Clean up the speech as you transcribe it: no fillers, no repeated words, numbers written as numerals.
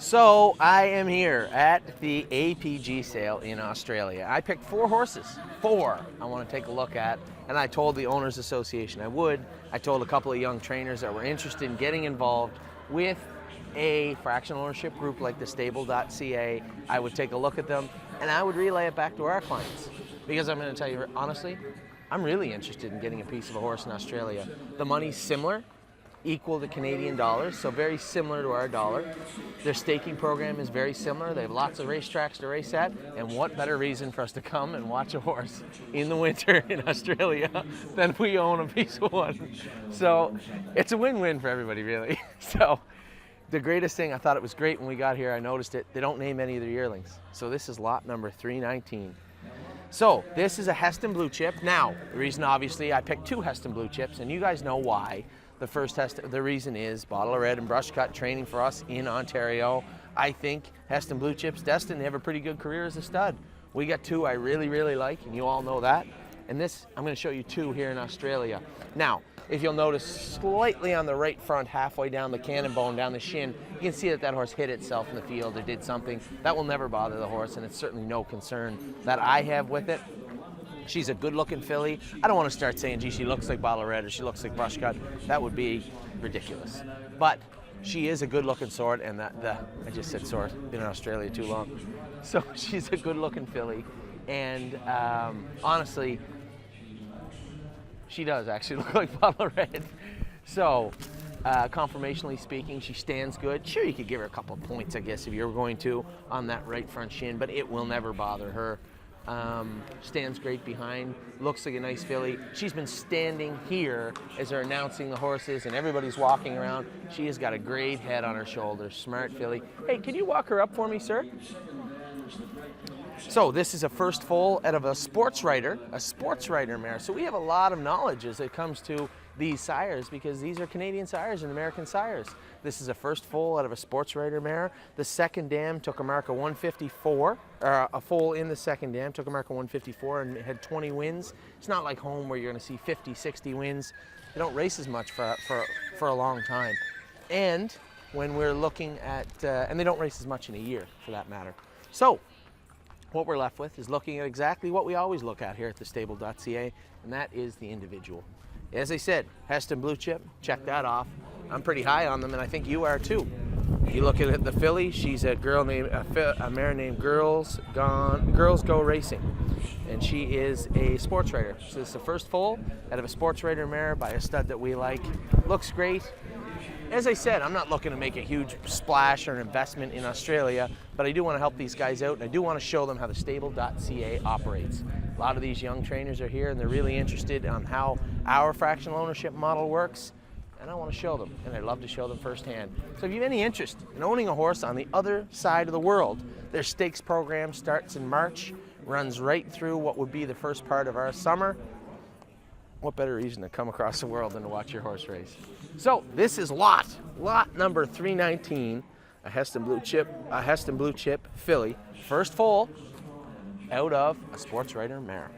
So I am here at the APG sale in Australia. I picked 4 horses. 4 I want to take a look at, and I told the Owners Association I would. I told a couple of young trainers that were interested in getting involved with a fractional ownership group like thestable.ca. I would take a look at them and I would relay it back to our clients. Because I'm going to tell you honestly, I'm really interested in getting a piece of a horse in Australia. The money's similar, equal to Canadian dollars, so very similar to our dollar. Their staking program is very similar. They have lots of racetracks to race at, and what better reason for us to come and watch a horse in the winter in Australia than we own a piece of one. So it's a win-win for everybody, really. So the greatest thing, I thought it was great when we got here, I noticed it, they don't name any of their yearlings. So this is lot number 319. So this is a Heston Blue Chip. Now, the reason obviously I picked 2 Heston Blue Chips, and you guys know why. The reason is Bottle of Red and Brush Cut training for us in Ontario. I think Heston Blue Chip's destined to have a pretty good career as a stud. We got 2 I really, really like, and you all know that. And this, I'm going to show you 2 here in Australia. Now, if you'll notice slightly on the right front, halfway down the cannon bone, down the shin, you can see that that horse hit itself in the field or did something. That will never bother the horse, and it's certainly no concern that I have with it. She's a good-looking filly. I don't want to start saying, gee, she looks like Bottle of Red or she looks like Brush Cut. That would be ridiculous. But she is a good-looking sort, and I just said sort, been in Australia too long. So she's a good-looking filly, and honestly, she does actually look like Bottle of Red. So, conformationally speaking, she stands good. Sure, you could give her a couple of points, I guess, if you were going to, on that right front shin, but it will never bother her. Stands great behind, looks like a nice filly. She's been standing here as they're announcing the horses and everybody's walking around. She has got a great head on her shoulders, smart filly. Hey, can you walk her up for me, sir? So this is a first foal out of a sports rider mare. So we have a lot of knowledge as it comes to these sires, because these are Canadian sires and American sires. This is a first foal out of a sports rider mare. The second dam took a mark of 154, or a foal in the second dam took a mark of 154 and had 20 wins. It's not like home where you're going to see 50, 60 wins. They don't race as much for a long time. And when we're looking at, and they don't race as much in a year for that matter. So what we're left with is looking at exactly what we always look at here at thestable.ca, and that is the individual. As I said, Heston Blue Chip, check that off. I'm pretty high on them, and I think you are too. You look at the filly, she's a mare named Girls Go Racing, and she is a sports rider. So this is the first foal out of a sports rider mare by a stud that we like. Looks great. As I said, I'm not looking to make a huge splash or an investment in Australia, but I do want to help these guys out, and I do want to show them how thestable.ca operates. A lot of these young trainers are here, and they're really interested on how our fractional ownership model works, and I want to show them, and I'd love to show them firsthand. So if you have any interest in owning a horse on the other side of the world, their stakes program starts in March, runs right through what would be the first part of our summer. What better reason to come across the world than to watch your horse race? So this is lot number 319, a Heston Blue Chip filly, first foal out of a sports rider mare.